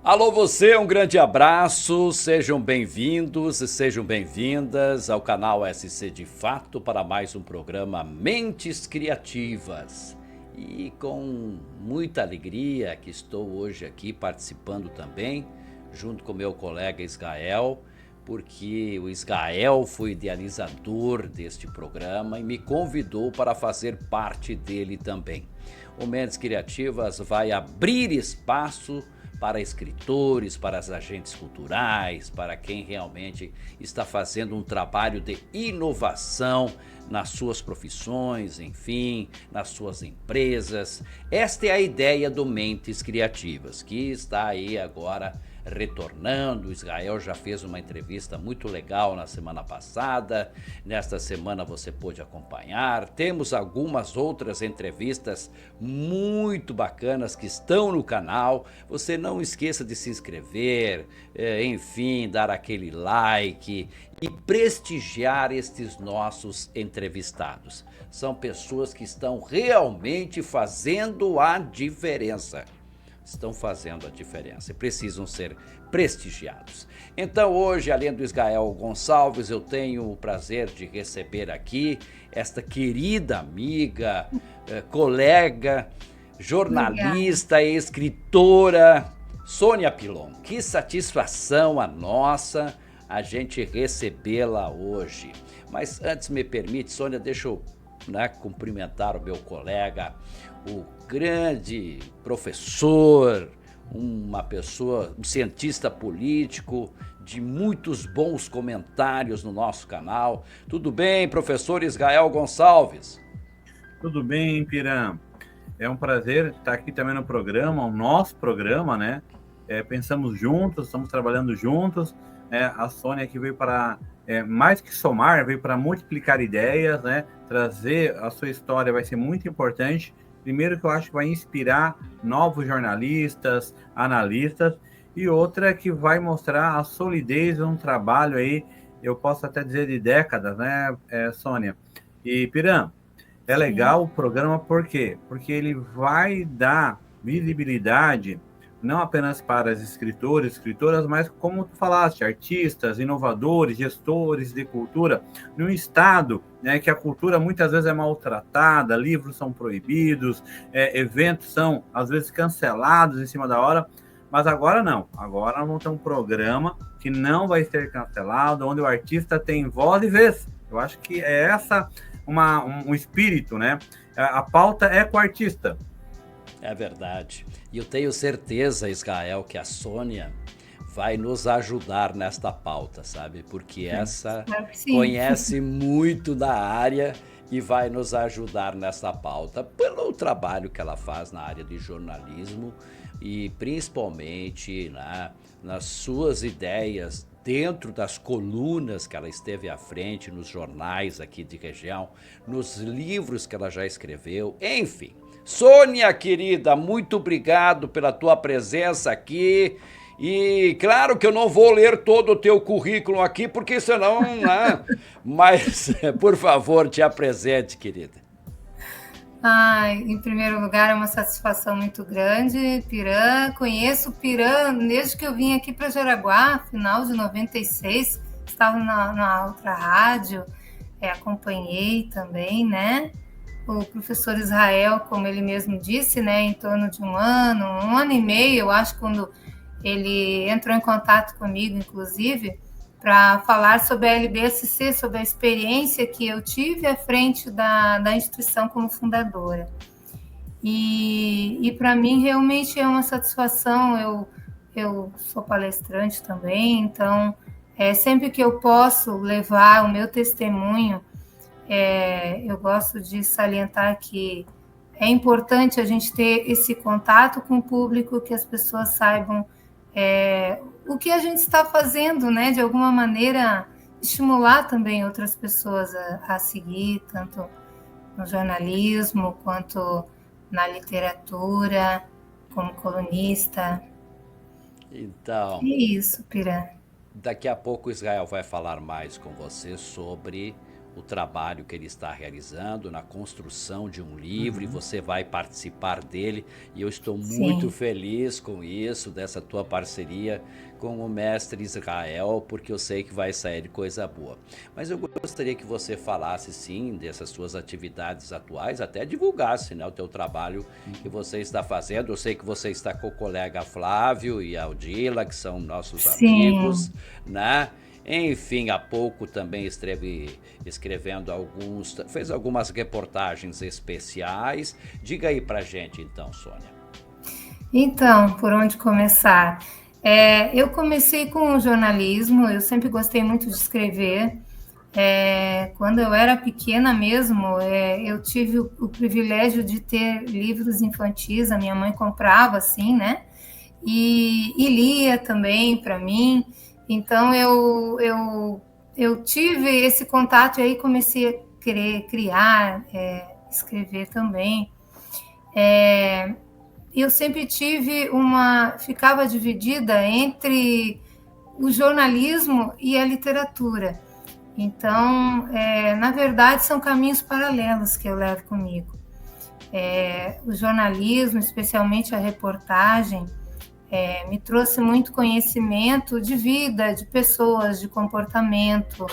Alô você, um grande abraço, sejam bem-vindos e sejam bem-vindas ao canal SC de Fato para mais um programa Mentes Criativas. E com muita alegria que estou hoje aqui participando também, junto com meu colega Israel, porque o Israel foi idealizador deste programa e me convidou para fazer parte dele também. O Mentes Criativas vai abrir espaço para escritores, para os agentes culturais, para quem realmente está fazendo um trabalho de inovação nas suas profissões, enfim, nas suas empresas. Esta é a ideia do Mentes Criativas, que está aí agora retornando. O Israel já fez uma entrevista muito legal na semana passada. Nesta semana você pôde acompanhar. Temos algumas outras entrevistas muito bacanas que estão no canal. Você não esqueça de se inscrever, enfim, dar aquele like e prestigiar estes nossos entrevistados. São pessoas que estão realmente fazendo a diferença. Estão fazendo a diferença e precisam ser prestigiados. Então hoje, além do Israel Gonçalves, eu tenho o prazer de receber aqui esta querida amiga, colega, jornalista e escritora, Sônia Pilon. Que satisfação a nossa a gente recebê-la hoje. Mas antes me permite, Sônia, deixa eu cumprimentar o meu colega, o grande professor, uma pessoa, um cientista político, de muitos bons comentários no nosso canal. Tudo bem, professor Israel Gonçalves? Tudo bem, Piram? É um prazer estar aqui também no programa, o nosso programa, né? Pensamos juntos, estamos trabalhando juntos. A Sônia aqui veio para, mais que somar, veio para multiplicar ideias, né? Trazer a sua história vai ser muito importante. Primeiro que eu acho que vai inspirar novos jornalistas, analistas, e outra que vai mostrar a solidez de um trabalho aí, eu posso até dizer de décadas, né, Sônia? E, Piram, é legal o programa, por quê? Porque ele vai dar visibilidade não apenas para os escritores, escritoras, mas como tu falaste, artistas, inovadores, gestores de cultura, num estado, né, que a cultura muitas vezes é maltratada, livros são proibidos, eventos são às vezes cancelados em cima da hora, mas agora não. Agora vamos ter um programa que não vai ser cancelado, onde o artista tem voz e vez. Eu acho que é essa um espírito, né? A pauta é com o artista. É verdade. E eu tenho certeza, Israel, que a Sônia vai nos ajudar nesta pauta, sabe? Porque essa conhece muito da área e vai nos ajudar nessa pauta pelo trabalho que ela faz na área de jornalismo e principalmente nas suas ideias dentro das colunas que ela esteve à frente nos jornais aqui de região, nos livros que ela já escreveu, enfim. Sônia, querida, muito obrigado pela tua presença aqui. E claro que eu não vou ler todo o teu currículo aqui, porque senão, né? Mas, por favor, te apresente, querida. Em primeiro lugar, é uma satisfação muito grande, Piram. Conheço o Piram desde que eu vim aqui para Jaraguá, final de 96. Estava na outra rádio, acompanhei também, né? O professor Israel, como ele mesmo disse, né, em torno de um ano e meio, eu acho, quando ele entrou em contato comigo, inclusive, para falar sobre a LBSC, sobre a experiência que eu tive à frente da instituição como fundadora. E para mim, realmente é uma satisfação. Eu sou palestrante também, então, sempre que eu posso levar o meu testemunho, eu gosto de salientar que é importante a gente ter esse contato com o público, que as pessoas saibam o que a gente está fazendo, né? De alguma maneira, estimular também outras pessoas a seguir, tanto no jornalismo quanto na literatura, como colunista. Então, É isso, Piram. daqui a pouco o Israel vai falar mais com você sobre o trabalho que ele está realizando na construção de um livro, e você vai participar dele, e eu estou muito feliz com isso, dessa tua parceria com o mestre Israel, porque eu sei que vai sair coisa boa. Mas eu gostaria que você falasse, sim, dessas suas atividades atuais, até divulgasse, né, o teu trabalho que você está fazendo. Eu sei que você está com o colega Flávio e a Aldila, que são nossos amigos, né? Enfim, há pouco também esteve escrevendo fez algumas reportagens especiais. Diga aí pra gente então, Sônia. Então, por onde começar? Eu comecei com o jornalismo, eu sempre gostei muito de escrever. Quando eu era pequena mesmo, eu tive o privilégio de ter livros infantis, a minha mãe comprava, assim, né? E lia também para mim. Então, eu tive esse contato e aí comecei a querer criar, escrever também. Eu sempre ficava dividida entre o jornalismo e a literatura. Então, na verdade, são caminhos paralelos que eu levo comigo. O jornalismo, especialmente a reportagem, me trouxe muito conhecimento de vida, de pessoas, de comportamento.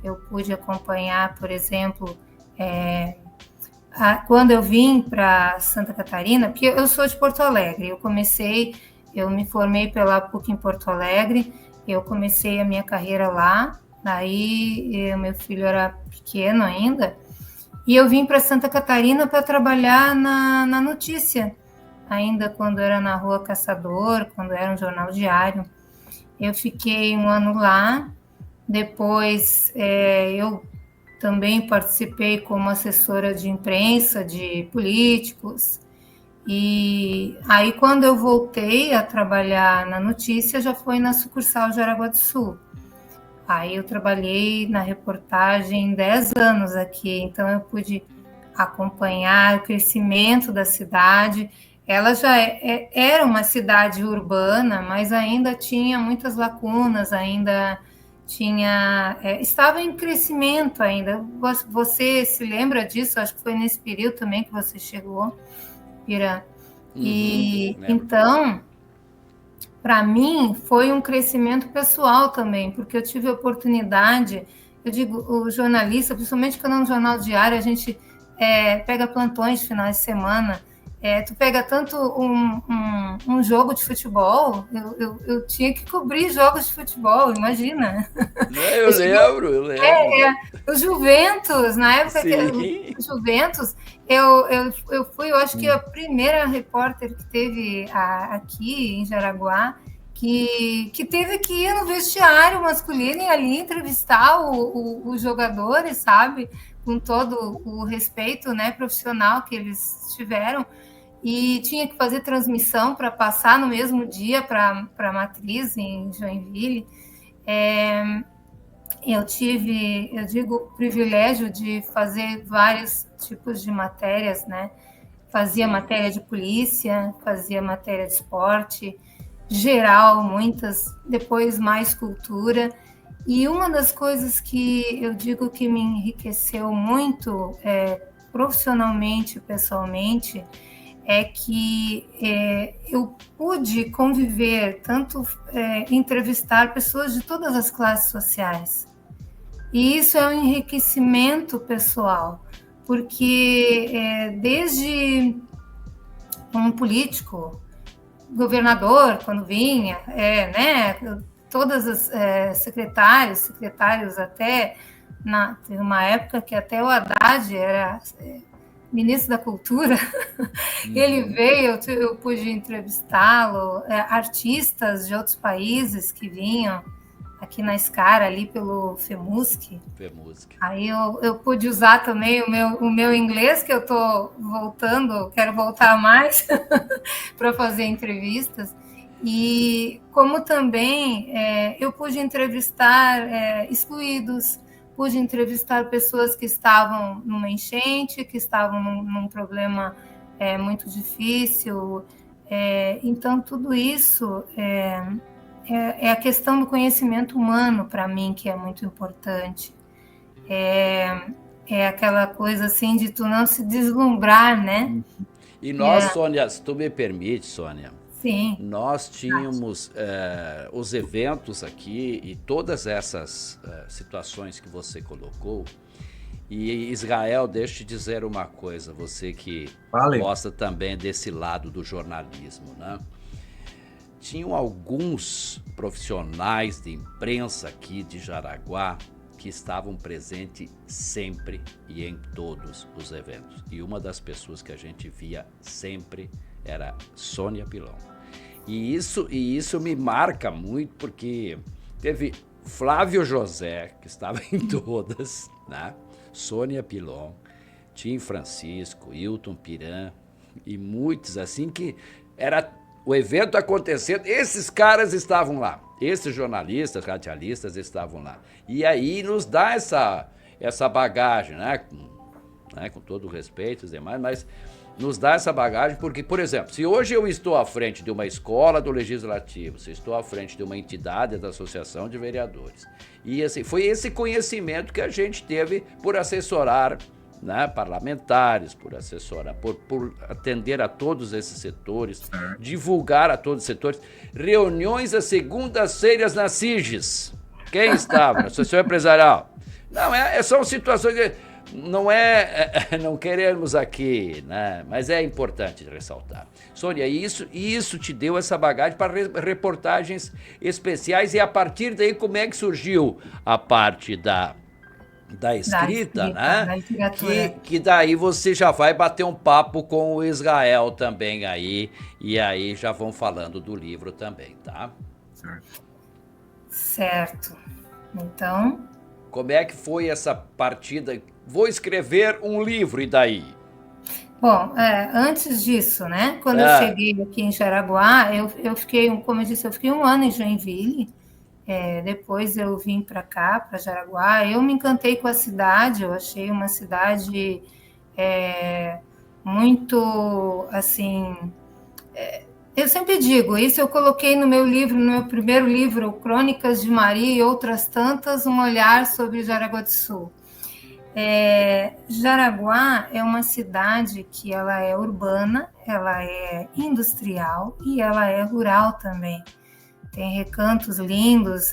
Eu pude acompanhar, por exemplo, quando eu vim para Santa Catarina, porque eu sou de Porto Alegre, eu me formei pela PUC em Porto Alegre, eu comecei a minha carreira lá, aí meu filho era pequeno ainda, e eu vim para Santa Catarina para trabalhar na notícia, ainda quando era na Rua Caçador, quando era um jornal diário. Eu fiquei 1 ano lá, depois eu também participei como assessora de imprensa de políticos, e aí quando eu voltei a trabalhar na notícia, já foi na sucursal Jaraguá do Sul. Aí eu trabalhei na reportagem 10 anos aqui, então eu pude acompanhar o crescimento da cidade. Ela já era uma cidade urbana, mas ainda tinha muitas lacunas, ainda estava em crescimento ainda. Você se lembra disso? Acho que foi nesse período também que você chegou, Ira. Então, para mim, foi um crescimento pessoal também, porque eu tive a oportunidade, eu digo, o jornalista, principalmente quando é um jornal diário, a gente pega plantões de final de semana. Tu pega tanto um jogo de futebol, eu tinha que cobrir jogos de futebol, imagina. Eu lembro. O Juventus, na época que o Juventus, eu fui, eu acho que a primeira repórter que teve aqui em Jaraguá, que teve que ir no vestiário masculino e ali entrevistar os jogadores, sabe? Com todo o respeito, né, profissional que eles tiveram. E tinha que fazer transmissão para passar no mesmo dia para a matriz em Joinville. Eu tive, o privilégio de fazer vários tipos de matérias, né? Fazia matéria de polícia, fazia matéria de esporte, geral, muitas, depois mais cultura. E uma das coisas que eu digo que me enriqueceu muito, profissionalmente, pessoalmente, é que eu pude conviver, tanto entrevistar pessoas de todas as classes sociais. E isso é um enriquecimento pessoal, porque desde um político, governador, quando vinha, né, todas as secretários até, teve uma época que até o Haddad era ministro da Cultura, ele veio, eu pude entrevistá-lo, artistas de outros países que vinham aqui na Escara, ali pelo FEMUSC. Aí eu pude usar também o meu inglês, que eu estou voltando, quero voltar mais para fazer entrevistas. E como também eu pude entrevistar excluídos, pude entrevistar pessoas que estavam numa enchente, que estavam num problema muito difícil. Então, tudo isso é a questão do conhecimento humano, para mim, que é muito importante. É aquela coisa assim de tu não se deslumbrar, né? E nós, Sônia, se tu me permite, Sônia, sim, nós tínhamos os eventos aqui e todas essas situações que você colocou. E Israel, deixa eu te dizer uma coisa, você que gosta também desse lado do jornalismo, né? Tinham alguns profissionais de imprensa aqui de Jaraguá que estavam presentes sempre e em todos os eventos. E uma das pessoas que a gente via sempre era Sônia Pilon. E isso me marca muito, porque teve Flávio José, que estava em todas, né? Sônia Pilon, Tim Francisco, Hilton Piran e muitos assim, que era o evento acontecendo, esses caras estavam lá, esses jornalistas, radialistas estavam lá. E aí nos dá essa bagagem, né? Com todo o respeito e demais, mas nos dá essa bagagem porque, por exemplo, se hoje eu estou à frente de uma escola do Legislativo, se estou à frente de uma entidade da Associação de Vereadores, e assim, foi esse conhecimento que a gente teve por assessorar, né, parlamentares, por assessorar, por atender a todos esses setores, divulgar a todos os setores, reuniões às segundas-feiras na SIGES. Quem estava? Na Associação Empresarial. Não, são situações que não queremos aqui, né? Mas é importante ressaltar. Sônia, isso te deu essa bagagem para reportagens especiais, e a partir daí como é que surgiu a parte da escrita, né? Da literatura. Que daí você já vai bater um papo com o Israel também aí, e aí já vão falando do livro também, tá? Certo. Então... Como é que foi essa partida? Vou escrever um livro, e daí? Bom, antes disso, né? Quando eu cheguei aqui em Jaraguá, eu fiquei, como eu disse, eu fiquei 1 ano em Joinville. Depois eu vim para cá, para Jaraguá. Eu me encantei com a cidade. Eu achei uma cidade muito, assim... eu sempre digo, isso eu coloquei no meu livro, no meu primeiro livro, Crônicas de Maria e Outras Tantas, um olhar sobre Jaraguá do Sul. Jaraguá é uma cidade que ela é urbana, ela é industrial e ela é rural também. Tem recantos lindos,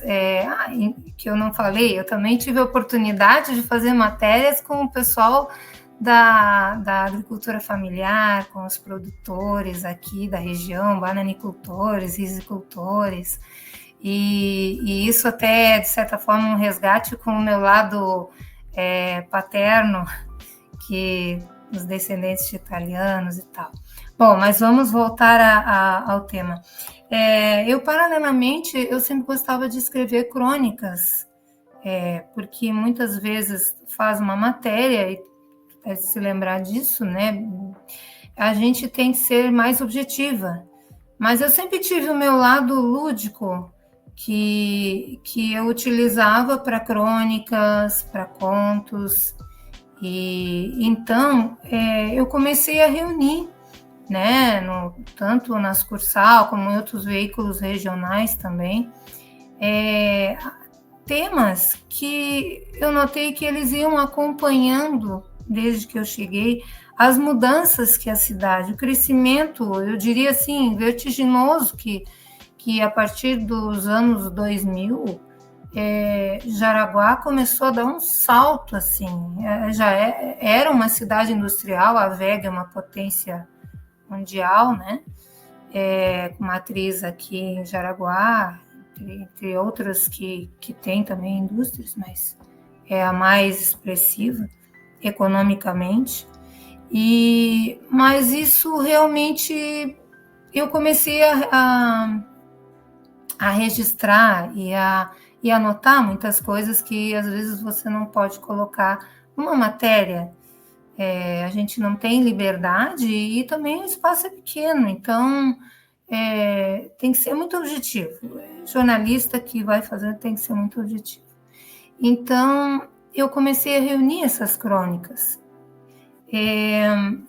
que eu não falei, eu também tive a oportunidade de fazer matérias com o pessoal da agricultura familiar, com os produtores aqui da região, bananicultores, risicultores, e isso até, de certa forma, um resgate com o meu lado paterno, que os descendentes de italianos e tal. Bom, mas vamos voltar ao tema. Eu, paralelamente, eu sempre gostava de escrever crônicas, porque muitas vezes faz uma matéria, e se lembrar disso, né? A gente tem que ser mais objetiva. Mas eu sempre tive o meu lado lúdico, que eu utilizava para crônicas, para contos. E então eu comecei a reunir, né? Tanto na Sucursal como em outros veículos regionais também, temas que eu notei que eles iam acompanhando desde que eu cheguei, as mudanças que a cidade, o crescimento, eu diria assim, vertiginoso, que a partir dos anos 2000, Jaraguá começou a dar um salto, assim, era uma cidade industrial, a VEG é uma potência mundial, né, com matriz aqui em Jaraguá, entre outras que tem também indústrias, mas é a mais expressiva economicamente, mas isso realmente eu comecei a registrar e anotar muitas coisas que às vezes você não pode colocar numa matéria. A gente não tem liberdade e também o espaço é pequeno, então tem que ser muito objetivo. O jornalista que vai fazer tem que ser muito objetivo. Então, eu comecei a reunir essas crônicas.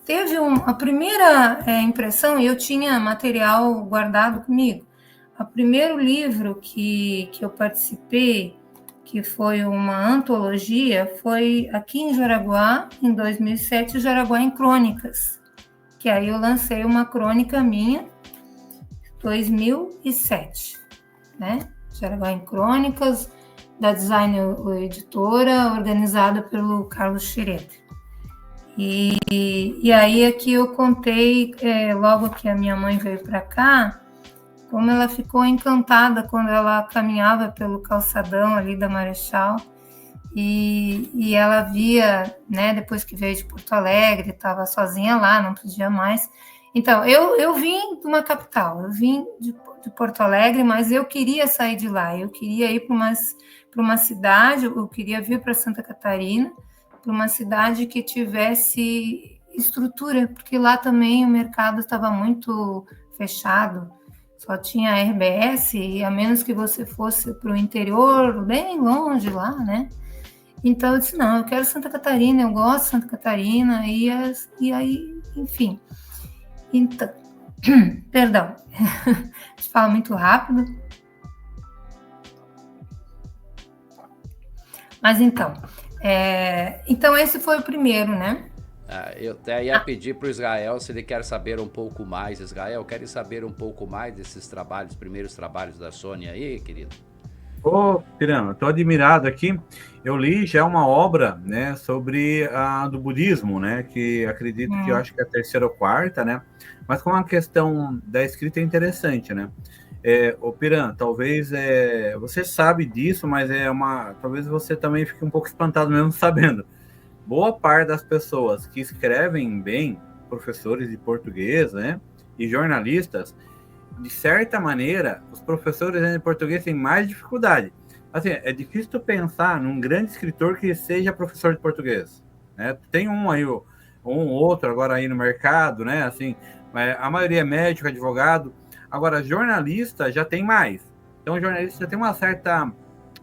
Teve a primeira impressão, eu tinha material guardado comigo. O primeiro livro que eu participei, que foi uma antologia, foi aqui em Jaraguá, em 2007, Jaraguá em Crônicas, que aí eu lancei uma crônica minha, 2007, né? Jaraguá em Crônicas, da Design Editora, organizada pelo Carlos Schroeder. E aí aqui eu contei, logo que a minha mãe veio para cá, como ela ficou encantada quando ela caminhava pelo calçadão ali da Marechal, e ela via, né, depois que veio de Porto Alegre, estava sozinha lá, não podia mais. Então, eu vim de uma capital, eu vim de Porto Alegre, mas eu queria sair de lá, eu queria ir para uma cidade, eu queria vir para Santa Catarina, para uma cidade que tivesse estrutura, porque lá também o mercado estava muito fechado, só tinha a RBS, e a menos que você fosse para o interior, bem longe lá, né? Então eu disse, não, eu quero Santa Catarina, eu gosto de Santa Catarina, e aí, enfim. Então, perdão, a gente fala muito rápido. Mas então esse foi o primeiro, né? Eu até ia pedir para o Israel se ele quer saber um pouco mais. Israel, quer saber um pouco mais desses trabalhos, primeiros trabalhos da Sônia aí, querido? Ô, Pirano, estou admirado aqui. Eu li já uma obra, né, sobre do budismo, né, que acredito que eu acho que é a terceira ou quarta, né, mas com a questão da escrita é interessante, né. Ô, Piran, talvez você sabe disso, mas talvez você também fique um pouco espantado mesmo sabendo. Boa parte das pessoas que escrevem bem, professores de português, né, e jornalistas, de certa maneira, os professores de português têm mais dificuldade. Assim, é difícil tu pensar num grande escritor que seja professor de português, né? Tem um aí, um outro agora aí no mercado, né? Assim, a maioria é médico, advogado. Agora, jornalista já tem mais. Então, o jornalista já tem uma certa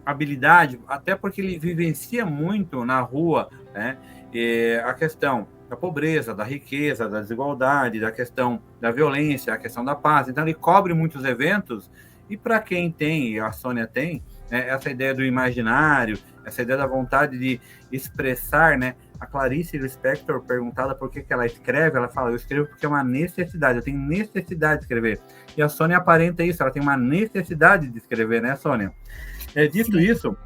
habilidade, até porque ele vivencia muito na rua, né? E a questão da pobreza, da riqueza, da desigualdade, da questão da violência, a questão da paz. Então, ele cobre muitos eventos, e para quem tem, e a Sônia tem, né, essa ideia do imaginário, essa ideia da vontade de expressar, né? A Clarice Lispector, perguntada por que ela escreve, ela fala, eu escrevo porque é uma necessidade, eu tenho necessidade de escrever. E a Sônia aparenta isso, ela tem uma necessidade de escrever, né, Sônia? Dito Sim. Isso,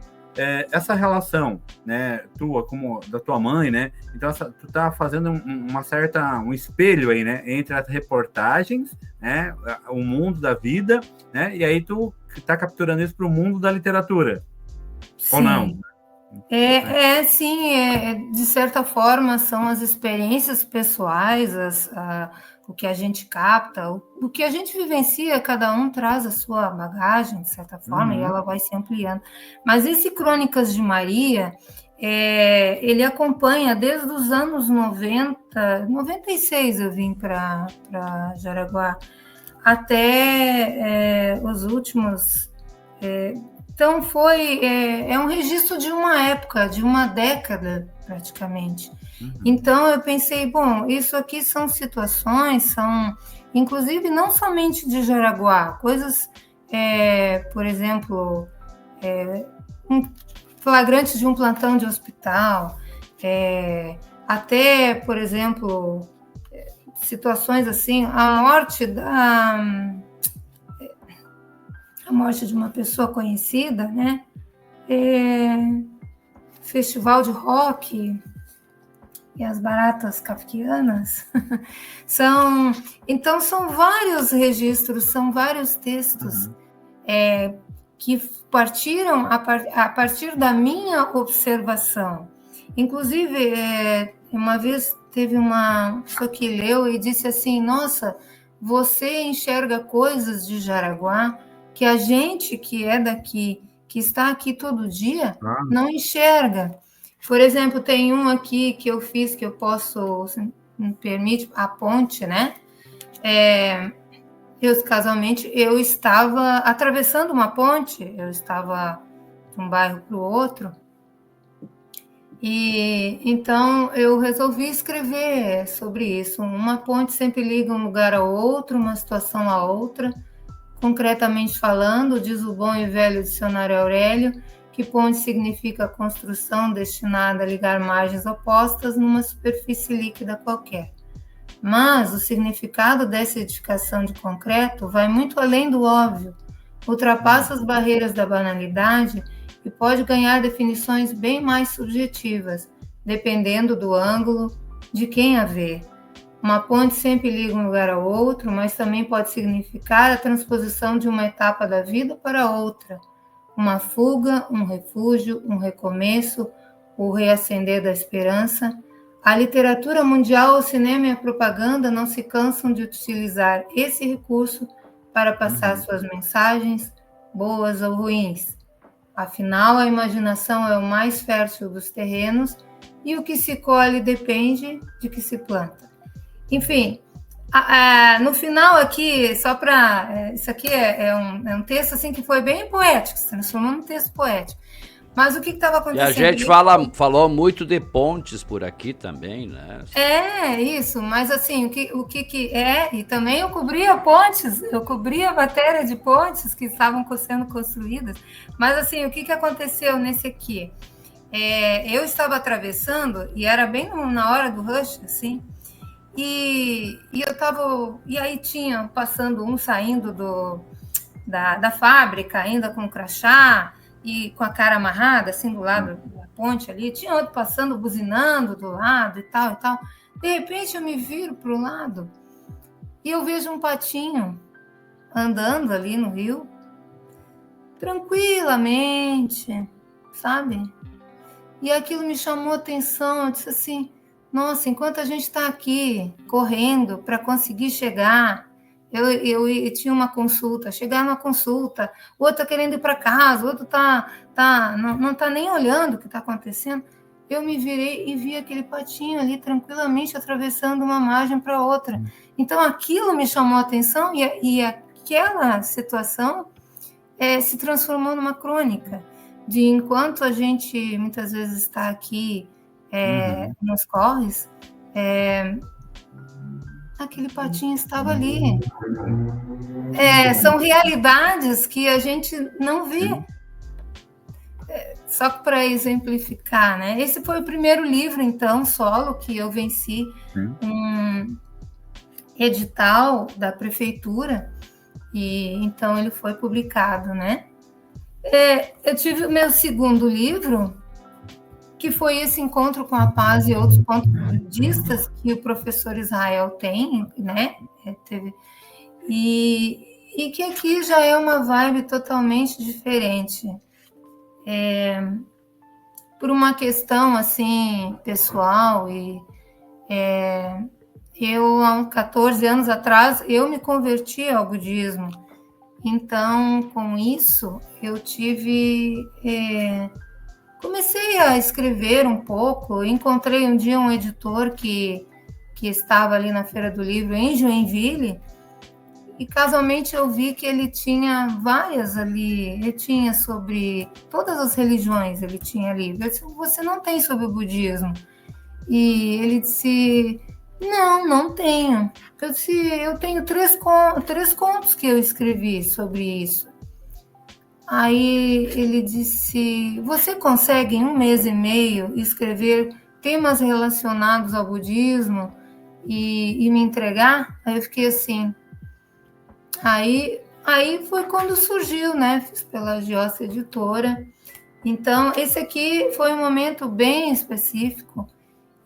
essa relação, né, tua, como da tua mãe, né, então tu tá fazendo um espelho aí, né, entre as reportagens, né, o mundo da vida, né, e aí tu tá capturando isso para o mundo da literatura, Sim. Ou não? Sim, de certa forma são as experiências pessoais, o que a gente capta, o que a gente vivencia, cada um traz a sua bagagem, de certa forma, e ela vai se ampliando. Mas esse Crônicas de Maria, ele acompanha desde os anos 90, 96 eu vim para Jaraguá, até os últimos... Então é um registro de uma época, de uma década praticamente. Então eu pensei, bom, isso aqui são situações, inclusive não somente de Jaraguá, coisas, por exemplo, um flagrante de um plantão de hospital, até, por exemplo, situações assim, a morte de uma pessoa conhecida, né? Festival de rock e as baratas kafkianas. Então, são vários registros, são vários textos que partiram a partir da minha observação. Inclusive, uma vez teve uma pessoa que leu e disse assim, nossa, você enxerga coisas de Jaraguá que a gente que é daqui, que está aqui todo dia, não enxerga. Por exemplo, tem um aqui que eu fiz, que eu posso, se me permite, a ponte, né? Casualmente, eu estava atravessando uma ponte, eu estava de um bairro para o outro, e então eu resolvi escrever sobre isso. Uma ponte sempre liga um lugar ao outro, uma situação a outra. Concretamente falando, diz o bom e velho dicionário Aurélio, que ponte significa construção destinada a ligar margens opostas numa superfície líquida qualquer. Mas o significado dessa edificação de concreto vai muito além do óbvio, ultrapassa as barreiras da banalidade e pode ganhar definições bem mais subjetivas, dependendo do ângulo de quem a vê. Uma ponte sempre liga um lugar ao outro, mas também pode significar a transposição de uma etapa da vida para outra. Uma fuga, um refúgio, um recomeço, o reacender da esperança. A literatura mundial, o cinema e a propaganda não se cansam de utilizar esse recurso para passar suas mensagens, boas ou ruins. Afinal, a imaginação é o mais fértil dos terrenos e o que se colhe depende de que se planta. Enfim, no final aqui, só para... Isso aqui é um texto assim, que foi bem poético, se transformou num texto poético. Mas o que estava acontecendo? E a gente falou muito de pontes por aqui também, né? Isso, mas assim, o que é, e também eu cobria pontes, eu cobria a matéria de pontes que estavam sendo construídas, mas assim, o que aconteceu nesse aqui? Eu estava atravessando, e era bem na hora do rush, assim, e eu estava, e aí tinha passando um saindo da fábrica, ainda com crachá, e com a cara amarrada, assim, do lado da ponte ali, tinha outro passando, buzinando do lado e tal, e tal. De repente, eu me viro para o lado e eu vejo um patinho andando ali no rio, tranquilamente, sabe? E aquilo me chamou a atenção, eu disse assim, nossa, enquanto a gente está aqui, correndo para conseguir chegar... Eu tinha uma consulta, chegar numa consulta, o outro está querendo ir para casa, o outro não está nem olhando o que está acontecendo. Eu me virei e vi aquele patinho ali tranquilamente atravessando uma margem para outra. Então, aquilo me chamou a atenção e aquela situação se transformou numa crônica de enquanto a gente muitas vezes está aqui nos corres, aquele patinho estava ali. São realidades que a gente não vê. Só para exemplificar, né? Esse foi o primeiro livro, então, solo, que eu venci um edital da prefeitura, e então ele foi publicado, né? Eu tive o meu segundo livro, que foi esse Encontro com a Paz e Outros Pontos Budistas que o professor Israel tem, né? E que aqui já é uma vibe totalmente diferente. Por uma questão, assim, pessoal, eu, há 14 anos atrás, eu me converti ao budismo. Então, com isso, eu comecei a escrever um pouco. Encontrei um dia um editor que estava ali na Feira do Livro, em Joinville, e casualmente eu vi que ele tinha várias ali, ele tinha sobre todas as religiões, ele tinha ali. Eu disse, você não tem sobre o budismo? E ele disse, não tenho. Eu disse, eu tenho três contos que eu escrevi sobre isso. Aí ele disse, você consegue em 1 mês e meio escrever temas relacionados ao budismo e me entregar? Aí eu fiquei assim. Aí foi quando surgiu, né? Fiz pela Giossi Editora. Então, esse aqui foi um momento bem específico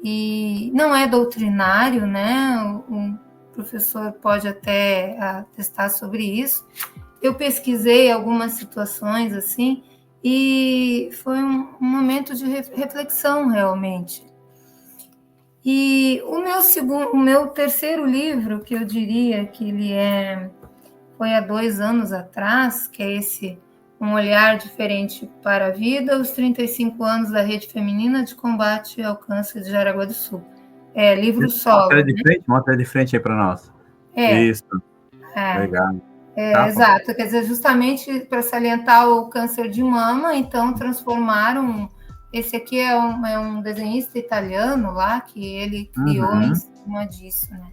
e não é doutrinário, né? O professor pode até atestar sobre isso. Eu pesquisei algumas situações assim e foi um momento de reflexão realmente. E o meu terceiro livro, que eu diria que ele foi há 2 anos atrás, que é esse Um Olhar Diferente para a Vida, os 35 anos da Rede Feminina de Combate ao Câncer de Jaraguá do Sul. Livro solo. Mostra de frente aí para nós. Isso. Legal. Exato, quer dizer, justamente para salientar o câncer de mama, então transformaram. Esse aqui é um desenhista italiano lá, que ele criou em cima disso, né?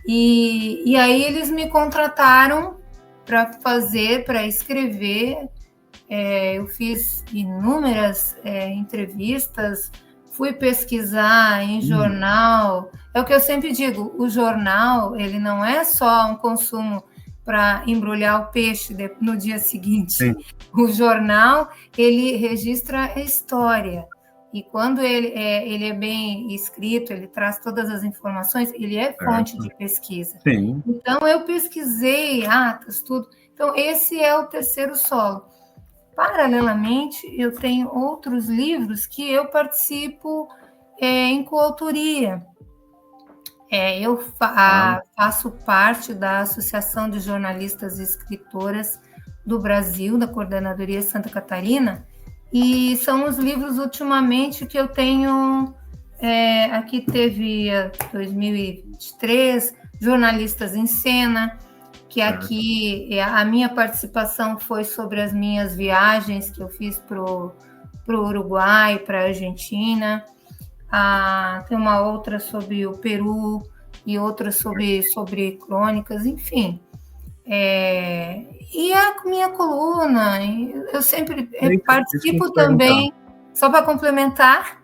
E aí eles me contrataram para escrever eu fiz inúmeras entrevistas, fui pesquisar em jornal. É o que eu sempre digo, o jornal, ele não é só um consumo para embrulhar o peixe no dia seguinte. Sim. O jornal, ele registra a história. E quando ele é bem escrito, ele traz todas as informações, ele é fonte de pesquisa. Sim. Então, eu pesquisei atas, tudo. Então, esse é o terceiro solo. Paralelamente, eu tenho outros livros que eu participo em coautoria. Eu faço parte da Associação de Jornalistas e Escritoras do Brasil, da Coordenadoria Santa Catarina, e são os livros, ultimamente, que eu tenho... aqui teve 2023, Jornalistas em Cena, que aqui a minha participação foi sobre as minhas viagens que eu fiz para o Uruguai, para a Argentina. Tem uma outra sobre o Peru e outra sobre crônicas, enfim. E a minha coluna, eu sempre participo também, só para complementar,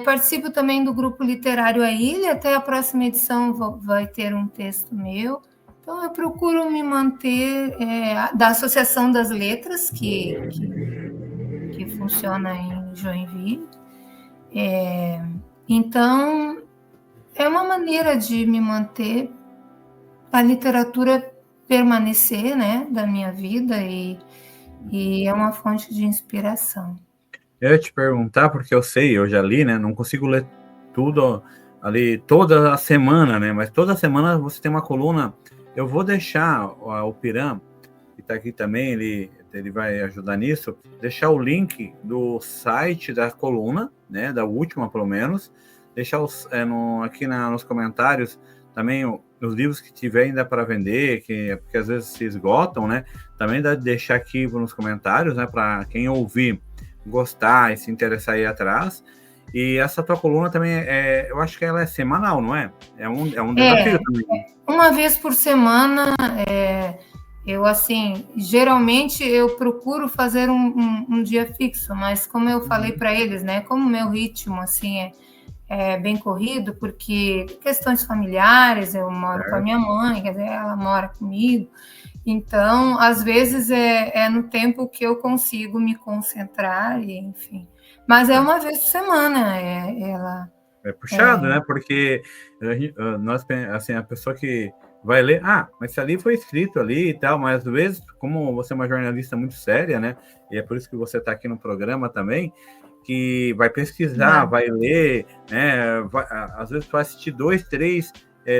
participo também do grupo literário A Ilha. Até a próxima edição vai ter um texto meu. Então, eu procuro me manter da Associação das Letras, que funciona em Joinville. Então, é uma maneira de me manter, a literatura permanecer, né, da minha vida, e é uma fonte de inspiração. Eu ia te perguntar, porque eu já li, né, não consigo ler tudo ali toda a semana, né, mas toda semana você tem uma coluna. Eu vou deixar o Piram, que está aqui também, ele vai ajudar nisso, deixar o link do site da coluna, né, da última pelo menos, deixar aqui nos comentários também os livros que tiver ainda para vender, porque às vezes se esgotam, né, também dá de deixar aqui nos comentários, né, para quem ouvir, gostar e se interessar aí atrás. E essa tua coluna também eu acho que ela é semanal, não é? É um desafio também. Uma vez por semana. Eu, assim, geralmente eu procuro fazer um dia fixo, mas como eu falei para eles, né, como o meu ritmo, assim, é bem corrido, porque questões familiares, eu moro com a minha mãe, quer dizer, ela mora comigo, então, às vezes é no tempo que eu consigo me concentrar, e, enfim. Mas é uma vez por semana, ela... É puxado, né, porque nós, assim, a pessoa que vai ler, mas se ali foi escrito ali e tal, mas às vezes, como você é uma jornalista muito séria, né, e é por isso que você está aqui no programa também, que vai pesquisar, vai ler, né, às vezes vai assistir 2, 3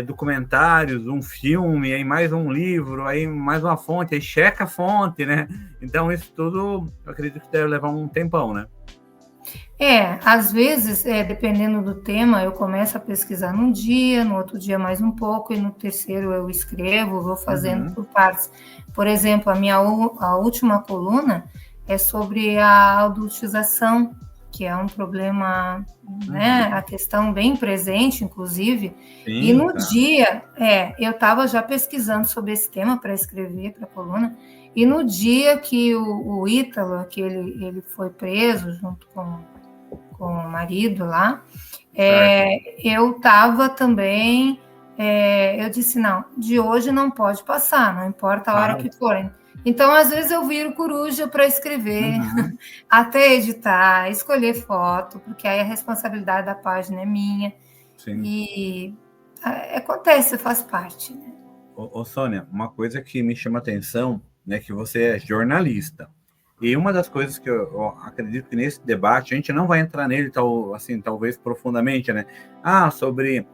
documentários, um filme, aí mais um livro, aí mais uma fonte, aí checa a fonte, né, então isso tudo, eu acredito que deve levar um tempão, né. Às vezes, dependendo do tema, eu começo a pesquisar num dia, no outro dia mais um pouco, e no terceiro eu escrevo, vou fazendo por partes. Por exemplo, a última coluna é sobre a adultização, que é um problema, né, a questão bem presente, inclusive. Sim, e no dia, eu estava já pesquisando sobre esse tema para escrever para a coluna, e no dia que o Ítalo, que ele foi preso junto com o marido lá, eu estava também, eu disse, não, de hoje não pode passar, não importa a hora que for. Então, às vezes eu viro coruja para escrever, até editar, escolher foto, porque aí a responsabilidade da página é minha. Sim. E acontece, faz parte, né? Ô, Sônia, uma coisa que me chama a atenção, né, que você é jornalista. E uma das coisas que eu acredito que nesse debate, a gente não vai entrar nele, talvez profundamente, né? Sobre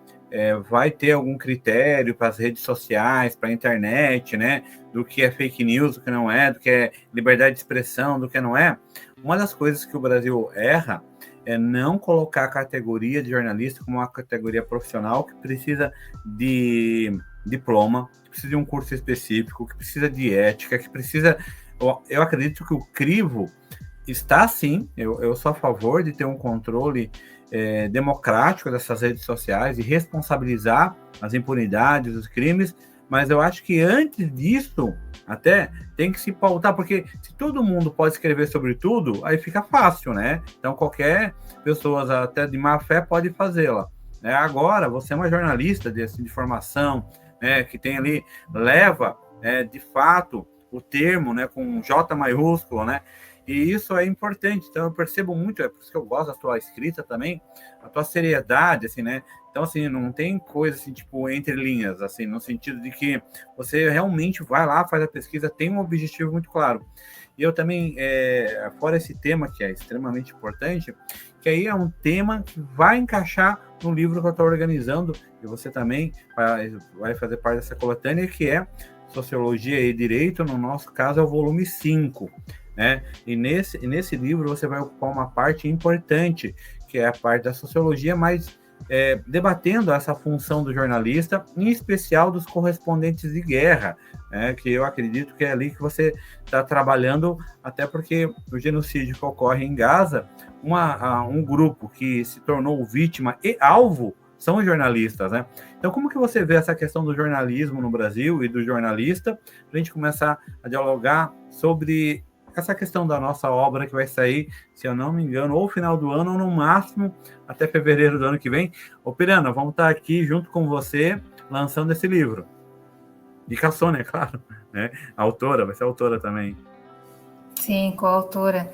vai ter algum critério para as redes sociais, para a internet, né? Do que é fake news, do que não é, do que é liberdade de expressão, do que não é. Uma das coisas que o Brasil erra é não colocar a categoria de jornalista como uma categoria profissional que precisa de diploma, que precisa de um curso específico, que precisa de ética, que precisa... Eu acredito que o crivo está, sim, eu sou a favor de ter um controle democrático dessas redes sociais e responsabilizar as impunidades, os crimes, Mas eu acho que antes disso, até tem que se pautar, porque se todo mundo pode escrever sobre tudo, aí fica fácil, né? Então qualquer pessoa, até de má fé, pode fazê-la. Agora, você é uma jornalista de formação, né, que tem ali, leva, de fato, o termo, né, com J maiúsculo, né? E isso é importante. Então eu percebo muito, é por isso que eu gosto da tua escrita também, a tua seriedade, assim, né? Então, assim, não tem coisa, assim, tipo, entre linhas, assim, no sentido de que você realmente vai lá, faz a pesquisa, tem um objetivo muito claro. E eu também, fora esse tema, que é extremamente importante, que aí é um tema que vai encaixar no livro que eu estou organizando, e você também vai fazer parte dessa coletânea, que é Sociologia e Direito, no nosso caso é o volume 5, né? E nesse livro você vai ocupar uma parte importante, que é a parte da sociologia, mas debatendo essa função do jornalista, em especial dos correspondentes de guerra, que eu acredito que é ali que você está trabalhando, até porque o genocídio que ocorre em Gaza, um grupo que se tornou vítima e alvo são os jornalistas, né? Então, como que você vê essa questão do jornalismo no Brasil e do jornalista, para a gente começar a dialogar sobre essa questão da nossa obra que vai sair, se eu não me engano, ou final do ano, ou no máximo até fevereiro do ano que vem. Ô, Pirana, vamos estar aqui junto com você, lançando esse livro. E com a Sônia, é claro, né? A autora, vai ser autora também. Sim, coautora.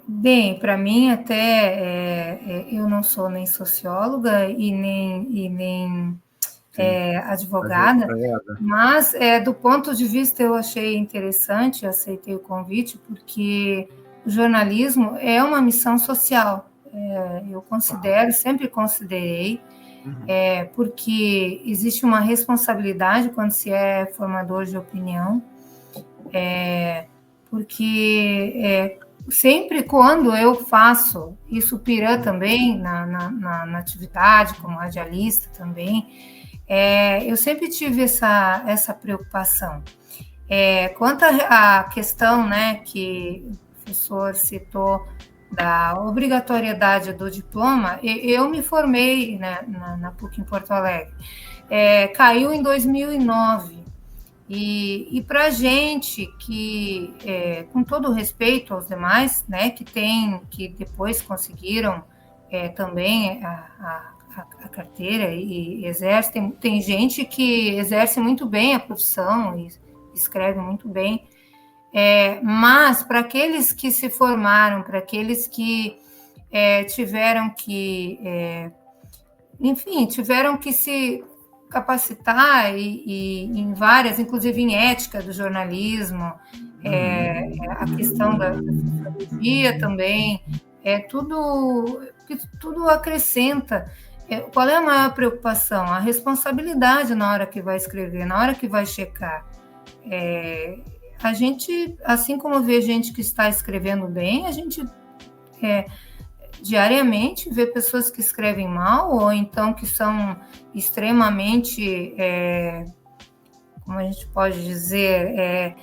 Bem, para mim até eu não sou nem socióloga e nem advogada, mas do ponto de vista eu achei interessante, aceitei o convite, porque o jornalismo é uma missão social. Eu considero, sempre considerei, porque existe uma responsabilidade quando se é formador de opinião, porque sempre quando eu faço isso, Pirã também, na atividade, como radialista também, eu sempre tive essa preocupação. Quanto à questão, né, que o professor citou, da obrigatoriedade do diploma, eu me formei, né, na PUC em Porto Alegre. Caiu em 2009. E para a gente que, com todo respeito aos demais, né, que depois conseguiram também a carteira e exerce, tem gente que exerce muito bem a profissão e escreve muito bem, mas para aqueles que se formaram, para aqueles que tiveram que, enfim, tiveram que se capacitar e em várias, inclusive em ética do jornalismo, a questão da sociologia também, tudo acrescenta. Qual é a maior preocupação? A responsabilidade na hora que vai escrever, na hora que vai checar. A gente, assim como vê gente que está escrevendo bem, a gente diariamente vê pessoas que escrevem mal, ou então que são extremamente, como a gente pode dizer,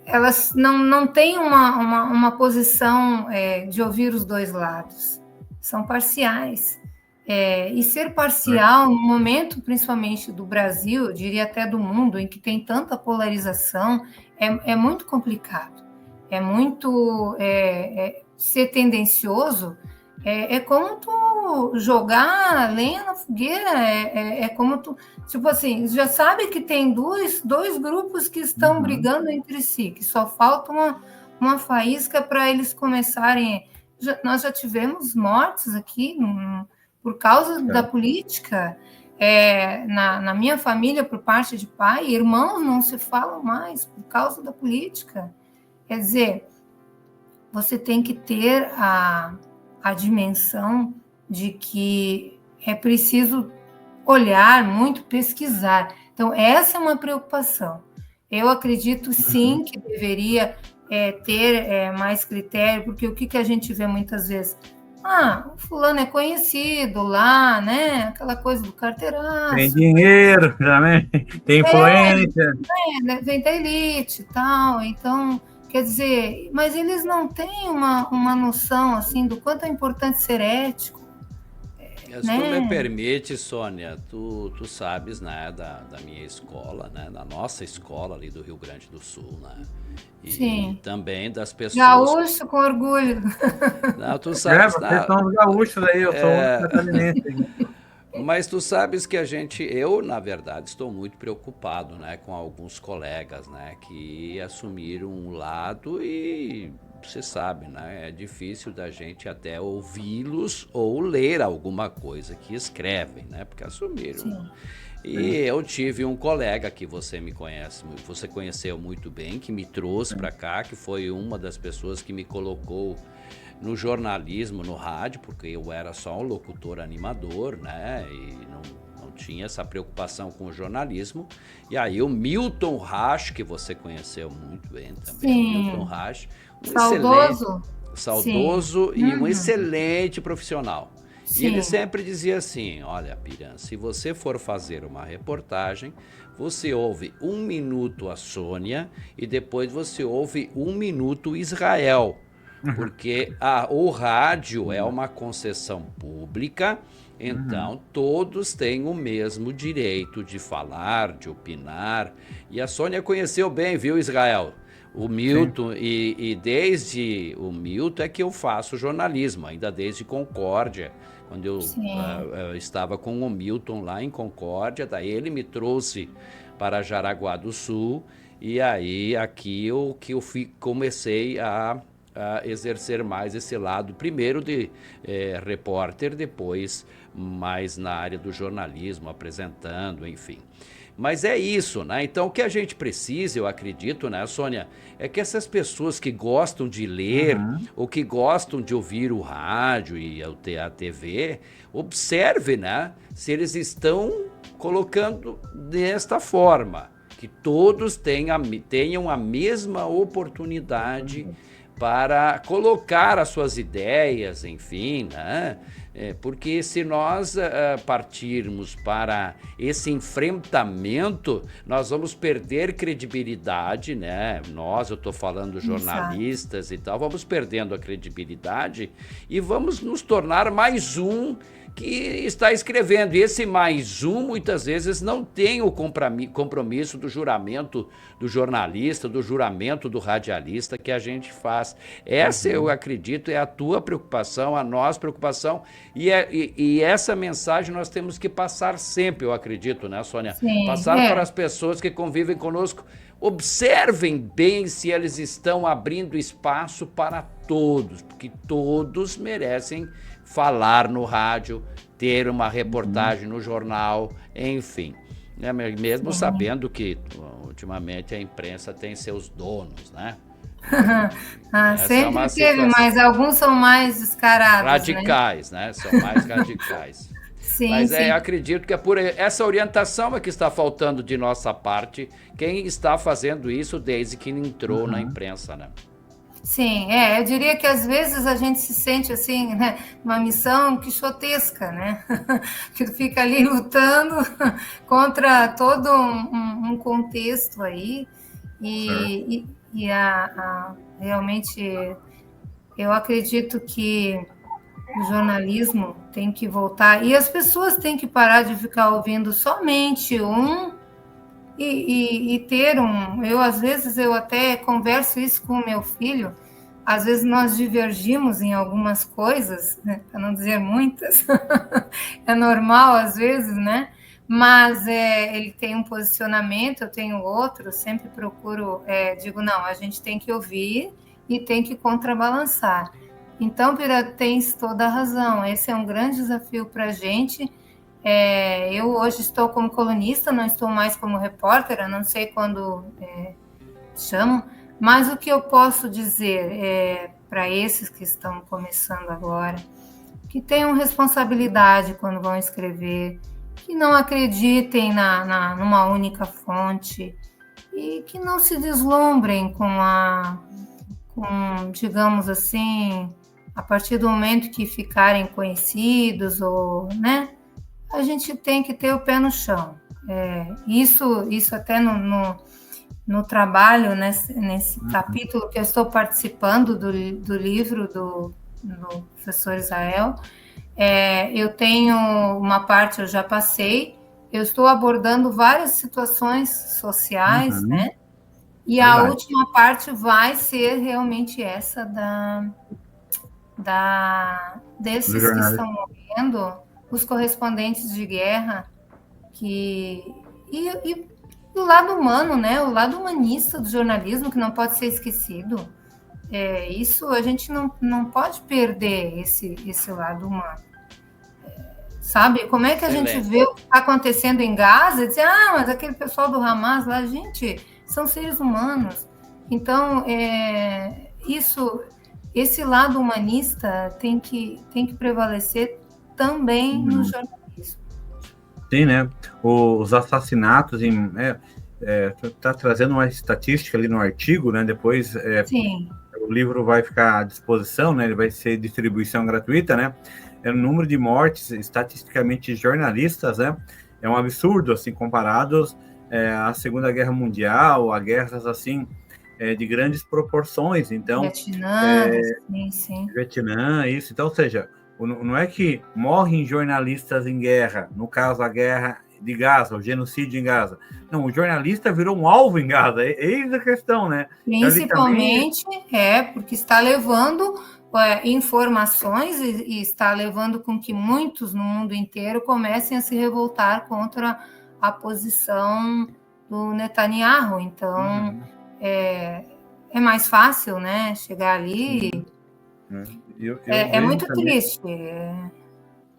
elas não têm uma posição de ouvir os dois lados, são parciais. E ser parcial, no momento, principalmente do Brasil, eu diria até do mundo, em que tem tanta polarização, é muito complicado. É muito... ser tendencioso é como tu jogar lenha na fogueira, é como tu... Tipo assim, já sabe que tem dois grupos que estão brigando entre si, que só falta uma faísca para eles começarem... Nós já tivemos mortes aqui por causa da política. Na minha família, por parte de pai, irmãos não se falam mais por causa da política. Quer dizer, você tem que ter a dimensão de que é preciso olhar muito, pesquisar. Então, essa é uma preocupação. Eu acredito, sim, que deveria ter mais critério, porque o que a gente vê muitas vezes? O fulano é conhecido lá, né? Aquela coisa do carteiraço. Tem dinheiro também, tem influência. Vem da elite e tal, então... Quer dizer, mas eles não têm uma noção, assim, do quanto é importante ser ético. Se né? tu me permite, Sônia, tu sabes, né, da minha escola, né, da nossa escola ali do Rio Grande do Sul, né, e Sim. também das pessoas... Gaúcho com orgulho. Não, tu sabes... Vocês são os gaúchos aí, eu sou o catarinense. Mas tu sabes que eu, na verdade, estou muito preocupado, né, com alguns colegas, né, que assumiram um lado e você sabe, né, é difícil da gente até ouvi-los ou ler alguma coisa que escrevem, né, porque assumiram. Sim. E eu tive um colega que você conheceu muito bem, que me trouxe para cá, que foi uma das pessoas que me colocou no jornalismo, no rádio, porque eu era só um locutor animador, né, e não tinha essa preocupação com o jornalismo. E aí o Milton Rasch, que você conheceu muito bem também, Sim. o Milton Rasch, Saudoso e um excelente profissional. Sim. E ele sempre dizia assim, olha, Piran, se você for fazer uma reportagem, você ouve 1 minuto a Sônia e depois você ouve 1 minuto Israel. Porque o rádio é uma concessão pública, então todos têm o mesmo direito de falar, de opinar. E a Sônia conheceu bem, viu, Israel? O Milton, e desde o Milton é que eu faço jornalismo, ainda desde Concórdia, quando eu estava com o Milton lá em Concórdia, daí ele me trouxe para Jaraguá do Sul, e aí aqui eu comecei a exercer mais esse lado, primeiro de repórter, depois mais na área do jornalismo, apresentando, enfim. Mas é isso, né? Então o que a gente precisa, eu acredito, né, Sônia, é que essas pessoas que gostam de ler ou que gostam de ouvir o rádio e a TV, observe, né, se eles estão colocando desta forma, que todos tenham a mesma oportunidade para colocar as suas ideias, enfim, né? Porque se nós partirmos para esse enfrentamento, nós vamos perder credibilidade, né? Eu estou falando jornalistas e tal, vamos perdendo a credibilidade e vamos nos tornar mais um que está escrevendo. E esse mais um, muitas vezes, não tem o compromisso do juramento do jornalista, do juramento do radialista que a gente faz. Essa, eu acredito, é a tua preocupação, a nossa preocupação, e essa mensagem nós temos que passar sempre, eu acredito, né, Sônia? Sim, passar para as pessoas que convivem conosco. Observem bem se eles estão abrindo espaço para todos, porque todos merecem falar no rádio, ter uma reportagem no jornal, enfim. Mesmo sabendo que, ultimamente, a imprensa tem seus donos, né? Sempre teve, mas alguns são mais descarados. Radicais, né? São mais radicais. Sim, mas sim. Acredito que é por essa orientação que está faltando de nossa parte, quem está fazendo isso desde que entrou na imprensa, né? Sim, eu diria que às vezes a gente se sente assim, né, uma missão quixotesca, né? Que fica ali lutando contra todo um contexto aí e realmente eu acredito que o jornalismo tem que voltar e as pessoas têm que parar de ficar ouvindo somente e ter às vezes eu até converso isso com o meu filho, às vezes nós divergimos em algumas coisas, né, para não dizer muitas, é normal às vezes, né? Mas ele tem um posicionamento, eu tenho outro, sempre procuro, digo, não, a gente tem que ouvir e tem que contrabalançar. Então, Pira, tens toda a razão, esse é um grande desafio para a gente. Eu hoje estou como colunista, não estou mais como repórter, eu não sei quando chamam, mas o que eu posso dizer para esses que estão começando agora, que tenham responsabilidade quando vão escrever, que não acreditem numa única fonte e que não se deslumbrem com digamos assim, a partir do momento que ficarem conhecidos, ou, né? A gente tem que ter o pé no chão. Isso até no trabalho, nesse capítulo que eu estou participando do livro do professor Israel, Eu tenho uma parte, eu já passei, eu estou abordando várias situações sociais, né? E a Verdade. última parte vai ser realmente essa Do desses que jornalista. estão morrendo, os correspondentes de guerra, e o lado humano, né? O lado humanista do jornalismo, que não pode ser esquecido. Isso a gente não pode perder esse lado humano. Sabe? Como é que a gente vê o que está acontecendo em Gaza e diz, mas aquele pessoal do Hamas lá, gente, são seres humanos. Então, esse lado humanista tem que prevalecer também no jornalismo. Sim, né? Os assassinatos tá trazendo uma estatística ali no artigo, né? Depois Sim. O livro vai ficar à disposição, né? Ele vai ser distribuição gratuita, né? O número de mortes estatisticamente jornalistas, né? É um absurdo, assim, comparados à Segunda Guerra Mundial, a guerras, assim, de grandes proporções. Então, Vietnã, sim. Vietnã, isso. Então, ou seja, não é que morrem jornalistas em guerra, no caso, a guerra de Gaza, o genocídio em Gaza. Não, o jornalista virou um alvo em Gaza, eis a questão, né? Principalmente, porque está levando informações e está levando com que muitos no mundo inteiro comecem a se revoltar contra a posição do Netanyahu. Então, é mais fácil, né, chegar ali. É muito triste.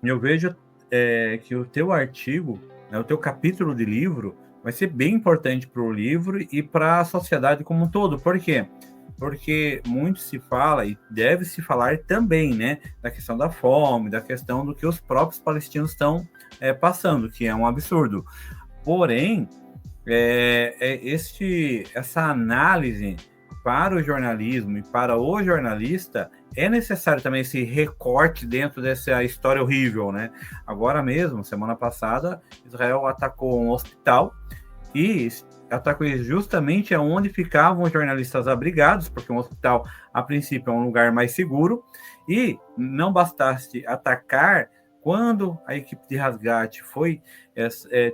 Eu vejo que o teu artigo, né, o teu capítulo de livro, vai ser bem importante para o livro e para a sociedade como um todo. Por quê? Porque muito se fala, e deve se falar também, né, da questão da fome, da questão do que os próprios palestinos estão passando, que é um absurdo. Porém, essa análise para o jornalismo e para o jornalista, é necessário também esse recorte dentro dessa história horrível, né? Agora mesmo, semana passada, Israel atacou um hospital e atacou justamente onde ficavam os jornalistas abrigados, porque um hospital, a princípio, é um lugar mais seguro, e não bastasse atacar, quando a equipe de resgate foi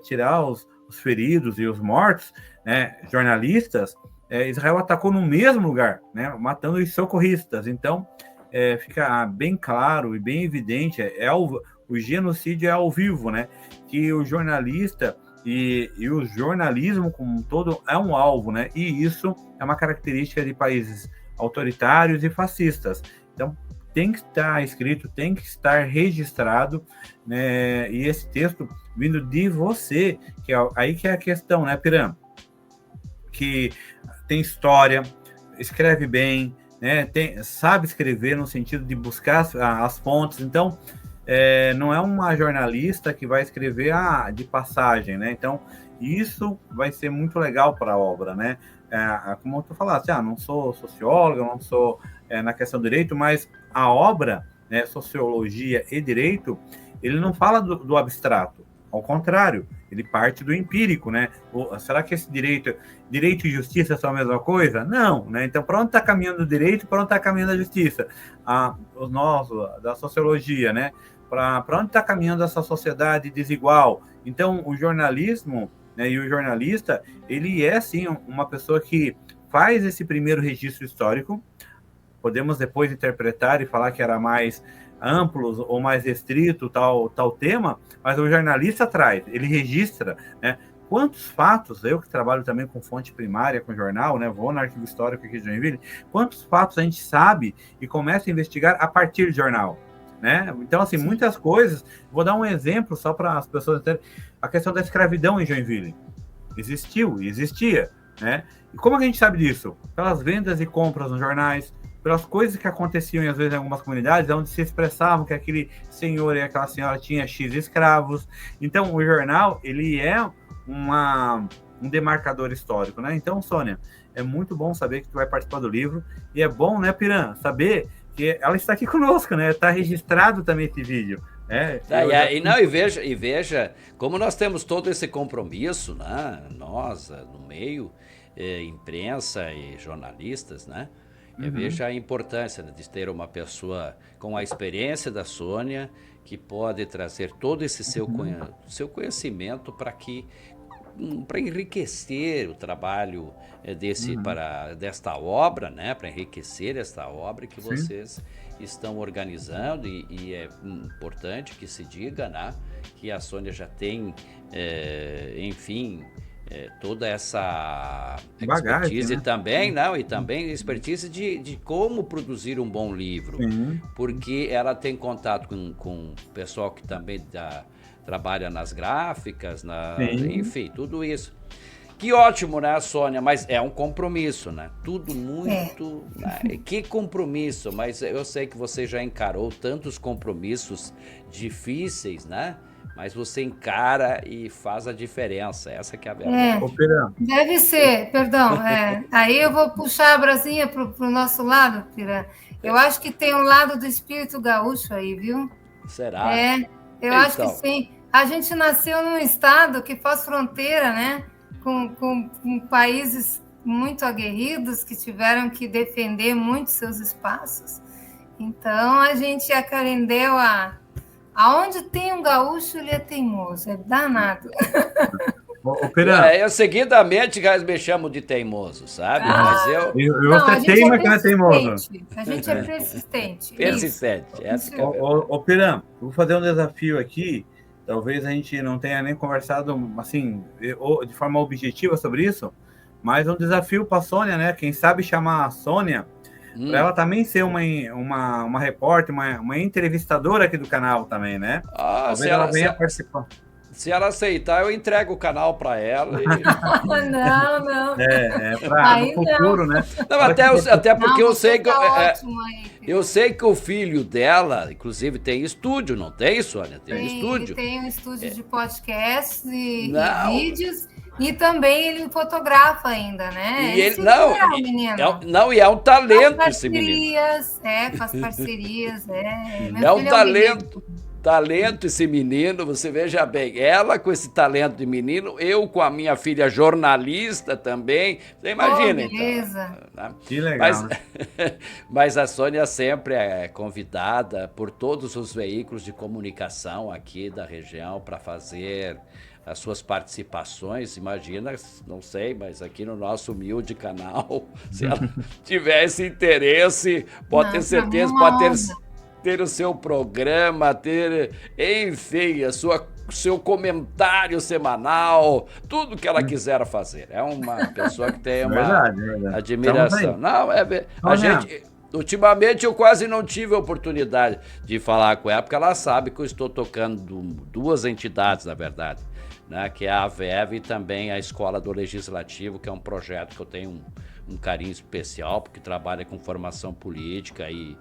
tirar os feridos e os mortos, né, jornalistas, Israel atacou no mesmo lugar, né, matando os socorristas. Então, fica bem claro e bem evidente, o genocídio é ao vivo, né, que o jornalista e o jornalismo como um todo é um alvo, né, e isso é uma característica de países autoritários e fascistas. Então, tem que estar escrito, tem que estar registrado, né, e esse texto vindo de você, que é aí que é a questão, né, Piram? Que tem história, escreve bem, né, sabe escrever no sentido de buscar as fontes. Então, não é uma jornalista que vai escrever de passagem, né? Então, isso vai ser muito legal para a obra, né? Como tu falaste, não sou socióloga, não sou na questão do direito, mas a obra, né, Sociologia e Direito, ele não fala do abstrato, ao contrário, ele parte do empírico, né? Será que esse direito e justiça são a mesma coisa? Não, né? Então, para onde está caminhando o direito, para onde está caminhando a justiça? Nós, da sociologia, né? Para onde está caminhando essa sociedade desigual? Então, o jornalismo, né, e o jornalista, ele é, sim, uma pessoa que faz esse primeiro registro histórico. Podemos depois interpretar e falar que era mais amplo ou mais restrito tal tema, mas o jornalista traz, ele registra, né? Quantos fatos, eu que trabalho também com fonte primária, com jornal, né? Vou no arquivo histórico aqui de Joinville, quantos fatos a gente sabe e começa a investigar a partir de jornal, né? Então, assim, muitas coisas. Vou dar um exemplo só para as pessoas entenderem. A questão da escravidão em Joinville existiu e existia, né? E como a gente sabe disso? Pelas vendas e compras nos jornais, pelas coisas que aconteciam, às vezes, em algumas comunidades, onde se expressavam que aquele senhor e aquela senhora tinha X escravos. Então, o jornal, ele é um demarcador histórico, né? Então, Sônia, é muito bom saber que tu vai participar do livro, e é bom, né, Piran, saber que ela está aqui conosco, né? Está registrado também esse vídeo. E veja como nós temos todo esse compromisso, né? Nós, no meio, imprensa e jornalistas, né? Veja a importância de ter uma pessoa com a experiência da Sônia, que pode trazer todo esse seu conhecimento para enriquecer o trabalho desta obra, né? Para enriquecer esta obra que vocês estão organizando, e é importante que se diga, né? Que a Sônia já tem, enfim, toda essa expertise, né? Também, não, e também expertise de como produzir um bom livro, porque ela tem contato com o pessoal que também trabalha nas gráficas, enfim, tudo isso. Que ótimo, né, Sônia? Mas é um compromisso, né? Tudo muito... Que compromisso, mas eu sei que você já encarou tantos compromissos difíceis, né? Mas você encara e faz a diferença, essa que é a verdade. Deve ser, perdão. Aí eu vou puxar a brasinha para o nosso lado, Pirã. Eu acho que tem um lado do espírito gaúcho aí, viu? Será? Eu acho que sim. A gente nasceu num estado que faz fronteira, né? Com países muito aguerridos que tiveram que defender muito seus espaços. Então, a gente aprendeu aonde tem um gaúcho, ele é teimoso, é danado. Eu seguidamente me chamo de teimoso, sabe? Mas você teima que não é teimoso. A gente é persistente. Persistente. Pirã, eu vou fazer um desafio aqui. Talvez a gente não tenha nem conversado assim de forma objetiva sobre isso, mas um desafio para a Sônia, né? Quem sabe chamar a Sônia para ela também ser uma repórter, uma entrevistadora aqui do canal também, né? Talvez ela venha participar. Se ela aceitar, eu entrego o canal para ela. Não. Para no futuro, né? Não, até porque eu sei que eu sei que o filho dela, inclusive, tem estúdio, não tem, Sônia? Tem estúdio. Tem um estúdio de podcast e vídeos. E também ele fotografa ainda, né? E ele é um talento esse menino. Faz parcerias, É um talento esse menino, você veja bem, ela com esse talento de menino, eu com a minha filha jornalista também, você imagina, beleza. Então. Que legal. Mas a Sônia sempre é convidada por todos os veículos de comunicação aqui da região para fazer as suas participações. Imagina, não sei, mas aqui no nosso humilde canal, se ela tivesse interesse, pode ter certeza, pode ter o seu programa, enfim, seu comentário semanal, tudo que ela quiser fazer. É uma pessoa que tem uma admiração. Não, a gente... Ultimamente eu quase não tive a oportunidade de falar com ela, porque ela sabe que eu estou tocando duas entidades, na verdade, né, que é a AVEV e também a Escola do Legislativo, que é um projeto que eu tenho um carinho especial, porque trabalha com formação política e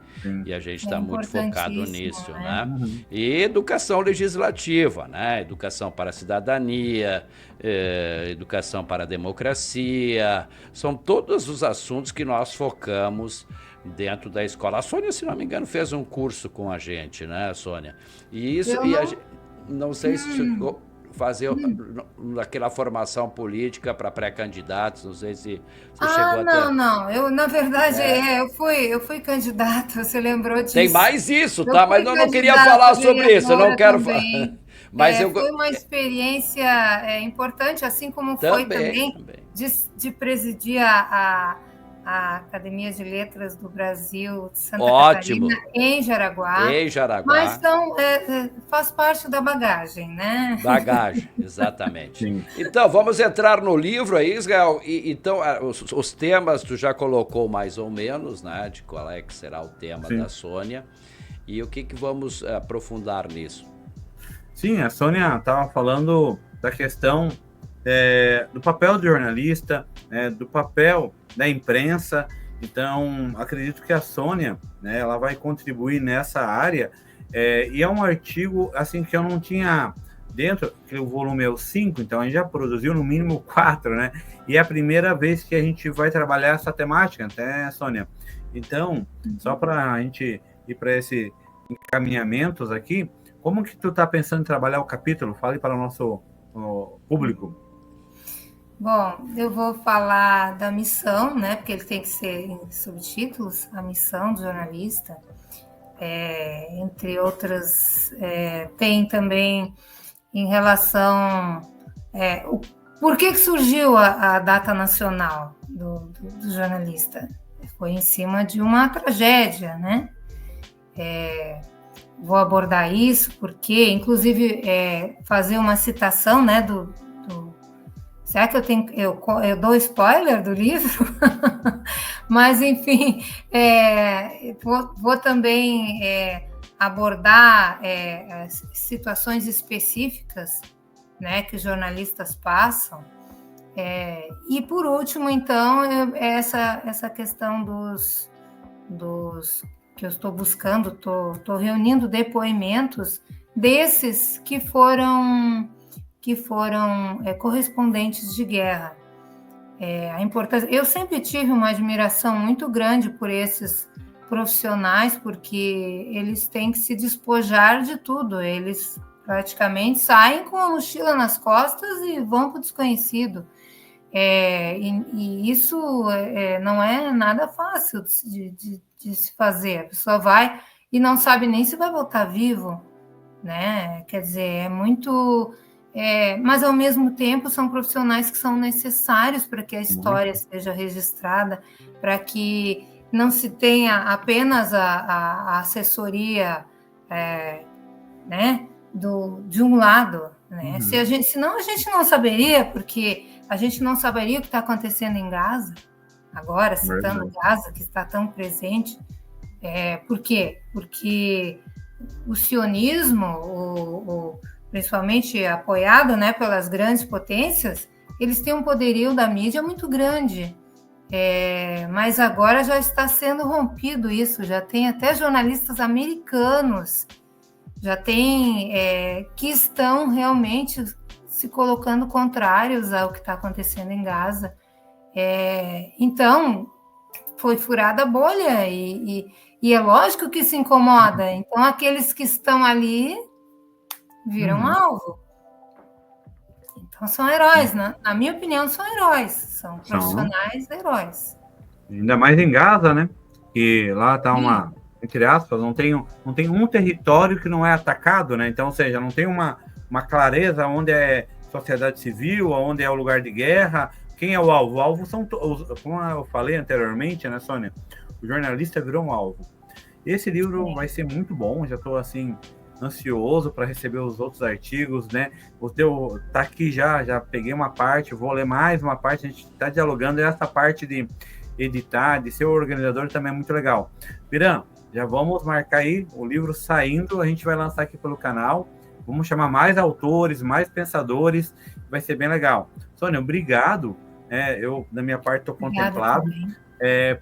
a gente está muito focado nisso, né? E educação legislativa, né? Educação para a cidadania, educação para a democracia, são todos os assuntos que nós focamos dentro da escola. A Sônia, se não me engano, fez um curso com a gente, né, Sônia? E isso, não sei se chegou fazer aquela formação política para pré-candidatos, não sei se você chegou não. Eu, na verdade, eu fui candidata, você lembrou disso. Tem mais isso, tá? Mas eu não queria falar sobre isso, eu não quero falar. Mas foi uma experiência importante, assim como foi também. De presidir a Academia de Letras do Brasil de Santa Catarina, em Jaraguá. Mas faz parte da bagagem, né? Bagagem, exatamente. Sim. Então, vamos entrar no livro aí, Israel. Então, os temas tu já colocou mais ou menos, né? De qual é que será o tema da Sônia. E o que vamos aprofundar nisso? Sim, a Sônia estava falando da questão do papel do jornalista, do papel da imprensa. Então, acredito que a Sônia, né, ela vai contribuir nessa área, e é um artigo assim que eu não tinha dentro, que o volume é o 5, então a gente já produziu no mínimo 4, né? E é a primeira vez que a gente vai trabalhar essa temática, até, Sônia. Então, só para a gente ir para esses encaminhamentos aqui, como que tu está pensando em trabalhar o capítulo? Fale para o nosso público. Bom, eu vou falar da missão, né? Porque ele tem que ser em subtítulos, a missão do jornalista. Entre outras, tem também em relação... por que surgiu a data nacional do jornalista? Foi em cima de uma tragédia, né? Vou abordar isso porque, inclusive, fazer uma citação, né, será que eu dou spoiler do livro? Mas, enfim, vou também abordar situações específicas, né, que os jornalistas passam. E, por último, então, essa questão dos que eu estou buscando, estou reunindo depoimentos desses que foram correspondentes de guerra. A importância. Eu sempre tive uma admiração muito grande por esses profissionais, porque eles têm que se despojar de tudo. Eles praticamente saem com a mochila nas costas e vão para o desconhecido. E isso não é nada fácil de se fazer. A pessoa vai e não sabe nem se vai voltar vivo, né? Quer dizer, é muito... mas, ao mesmo tempo, são profissionais que são necessários para que a história seja registrada, para que não se tenha apenas a assessoria né, de um lado. Né? Senão a gente não saberia, porque a gente não saberia o que está acontecendo em Gaza, agora, citando Gaza, que está tão presente. Por quê? Porque o sionismo, principalmente apoiado, né, pelas grandes potências, eles têm um poderio da mídia muito grande. Mas agora já está sendo rompido isso, já tem até jornalistas americanos, já tem que estão realmente se colocando contrários ao que está acontecendo em Gaza. Então, foi furada a bolha e é lógico que se incomoda. Então, aqueles que estão ali viram alvo. Então, são heróis, né? Na minha opinião, são heróis. São profissionais heróis. Ainda mais em Gaza, né? Que lá está uma, entre aspas, não tem um território que não é atacado, né? Então, ou seja, não tem uma clareza onde é sociedade civil, onde é o lugar de guerra, quem é o alvo. O alvo são, como eu falei anteriormente, né, Sônia? O jornalista virou um alvo. Esse livro vai ser muito bom, já estou, assim, ansioso para receber os outros artigos, né? O teu tá aqui já peguei uma parte, vou ler mais uma parte, a gente está dialogando, e essa parte de editar, de ser organizador também é muito legal. Piran, já vamos marcar aí o livro saindo, a gente vai lançar aqui pelo canal, vamos chamar mais autores, mais pensadores, vai ser bem legal. Sônia, obrigado, eu, da minha parte, estou contemplado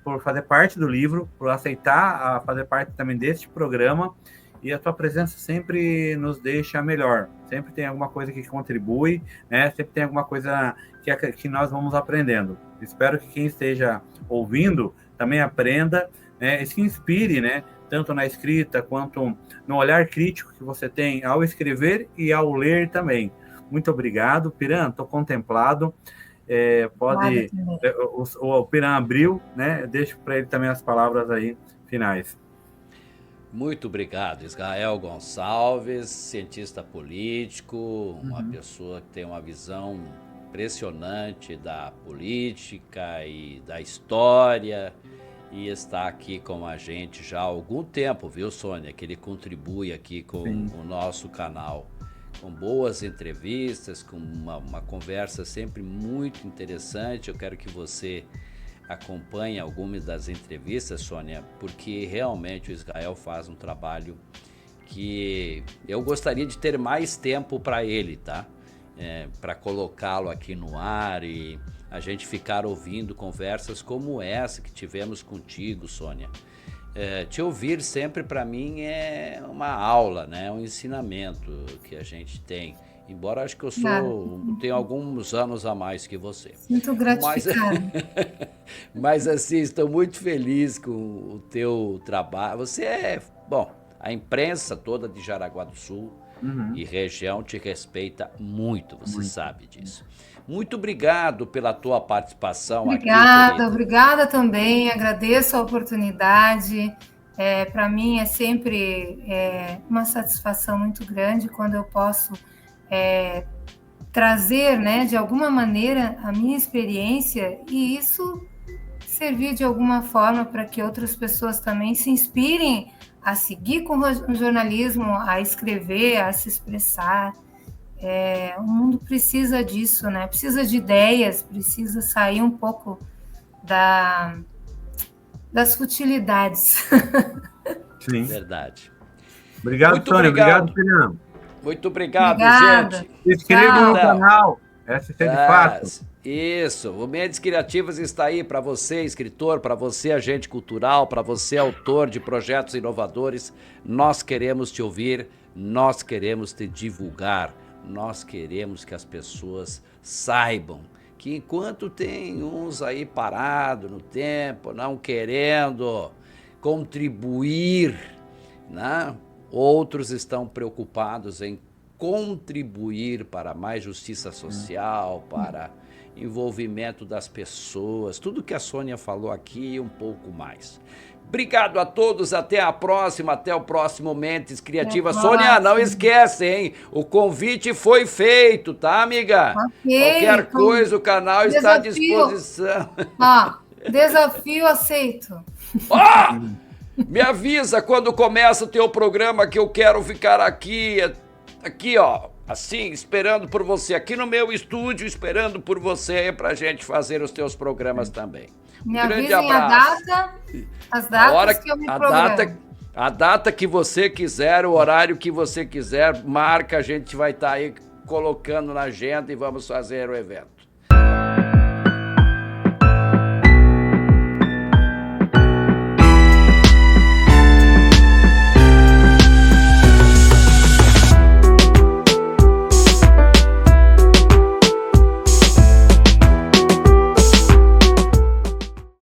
por fazer parte do livro, por aceitar fazer parte também deste programa, e a tua presença sempre nos deixa melhor, sempre tem alguma coisa que contribui, né? Sempre tem alguma coisa que nós vamos aprendendo. Espero que quem esteja ouvindo também aprenda, né? E se inspire, né? Tanto na escrita quanto no olhar crítico que você tem ao escrever e ao ler também. Muito obrigado, Piran, estou contemplado. O Piran abriu, né? Deixo para ele também as palavras aí finais. Muito obrigado, Israel Gonçalves, cientista político, uma pessoa que tem uma visão impressionante da política e da história, e está aqui com a gente já há algum tempo, viu, Sônia? Que ele contribui aqui com o nosso canal, com boas entrevistas, com uma conversa sempre muito interessante. Eu quero que você acompanhe algumas das entrevistas, Sônia, porque realmente o Israel faz um trabalho que eu gostaria de ter mais tempo para ele, tá? Para colocá-lo aqui no ar e a gente ficar ouvindo conversas como essa que tivemos contigo, Sônia. Te ouvir sempre para mim é uma aula, né? Um ensinamento que a gente tem. Embora acho que eu tenho alguns anos a mais que você. Muito gratificado. Mas assim, estou muito feliz com o teu trabalho. Você a imprensa toda de Jaraguá do Sul e região te respeita muito, você sabe disso. Muito obrigado pela tua participação Obrigada, aqui, obrigada também. Agradeço a oportunidade. Para mim é sempre uma satisfação muito grande quando eu posso trazer, né, de alguma maneira a minha experiência e isso servir de alguma forma para que outras pessoas também se inspirem a seguir com o jornalismo, a escrever, a se expressar. O mundo precisa disso, né? Precisa de ideias, precisa sair um pouco das futilidades. Sim. Verdade. Obrigado, Muito Sônia. obrigado. Obrigado, Pirã. Muito obrigado, Obrigada. gente. Se inscrevam no Tchau. canal SC de Fato. Isso, o Mentes Criativas está aí para você, escritor, para você, agente cultural, para você, autor de projetos inovadores. Nós queremos te ouvir, nós queremos te divulgar, nós queremos que as pessoas saibam que enquanto tem uns aí parados no tempo, não querendo contribuir, né? Outros estão preocupados em contribuir para mais justiça social, para envolvimento das pessoas, tudo que a Sônia falou aqui e um pouco mais. Obrigado a todos, até a próxima, até o próximo Mentes Criativas. Sônia, não esquece, hein? O convite foi feito, tá, amiga? Okay, qualquer coisa, o canal está à disposição. Desafio aceito. Me avisa quando começa o teu programa que eu quero ficar aqui, ó, assim, esperando por você, aqui no meu estúdio, esperando por você pra gente fazer os teus programas também. Me avisem as datas que eu me programo. A data que você quiser, o horário que você quiser, marca, a gente vai estar aí colocando na agenda e vamos fazer o evento.